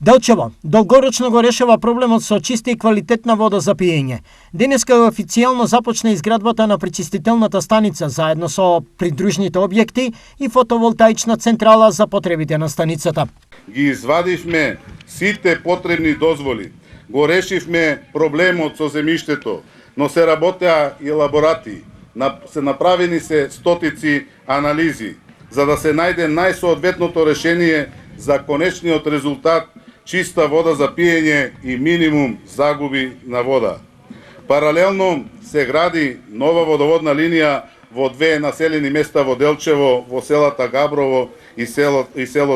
Делчево долгорочно го решава проблемот со чиста и квалитетна вода за пиење. Денеска официјално започна изградбата на пречистителната станица заедно со придружните објекти и фотоволтаична централа за потребите на станицата. Ги извадивме сите потребни дозволи, го решивме проблемот со земјиштето, но се работеа и лаборати, се направени се стотици анализи, за да се најде најсоодветното решение за конечниот резултат чиста вода за пиење и минимум загуби на вода. Паралелно се гради нова водоводна линија во две населени места во Делчево, во селата Габрово и село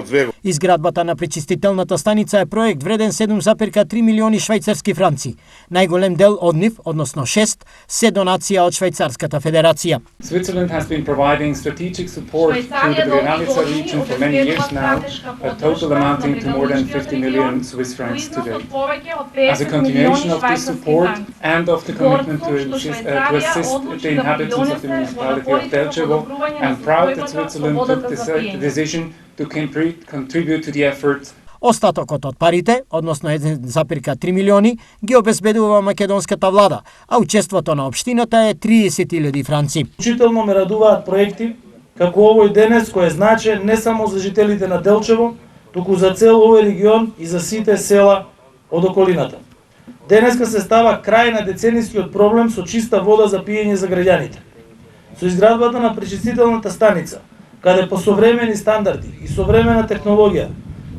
Звего. Изградбата на пречистителната станица е проект вреден 7,3 милиони швајцарски франци. Најголем дел од нив, односно 6, се донација од Швајцарската федерација. Switzerland has been providing strategic support to the Briannica region for many years now, a total amounting to more than 50 million Swiss francs today. As a continuation of this support and of the commitment to assist the inhabitants of the municipality of Delčevo, I'm proud that Switzerland took the decision to contribute to the effort. Остатокот од парите, односно 1,3 милиони, ги обезбедува македонската влада, а учеството на општината е 30.000 франци. Учително ме радуваат проекти како овој денес кој е значаен не само за жителите на Делчево, туку за цел овој регион и за сите села од околината. Денеска се става крај на деценискиот проблем со чиста вода за пиење за граѓаните. Со изградбата на пречистителната станица, каде по современи стандарди и современа технологија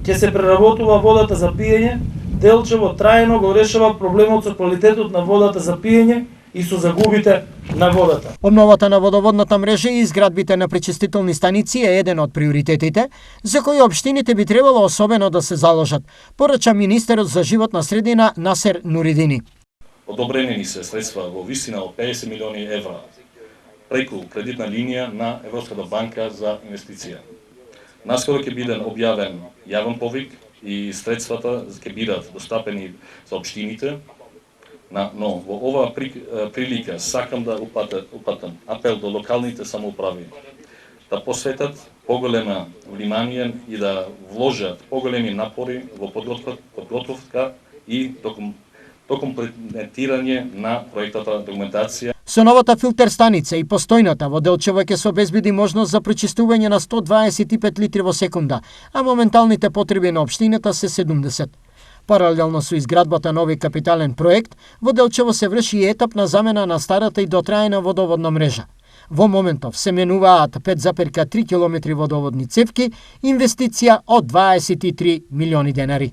ќе се преработува водата за пиење, Делчево трајно го решава проблемот со квалитетот на водата за пиење и со загубите на водата. Обновата на водоводната мрежа и изградбите на пречистителни станици е еден од приоритетите за кои општините би требало особено да се заложат, порача министерот за животна средина Насер Нуридини. Одобрени се средства во висина од 50 милиони евра преку кредитна линија на Европската банка за инвестиција. Наскоро ќе биде објавен јавен повик и средствата ќе бидат достапени за општините, но во оваа прилика сакам да упатам апел до локалните самоуправи да посветат поголема внимание и да вложат поголеми напори во подготовка и документирање на проектната документација. Со новата филтер станица и постојната во Делчево ќе се обезбеди можност за пречистување на 125 литри во секунда, а моменталните потреби на општината се 70. Паралелно со изградбата на овој капитален проект, во Делчево се врши и етапна замена на старата и дотрајна водоводна мрежа. Во моментов се менуваат 5,3 километри водоводни цевки, инвестиција од 23 милиони денари.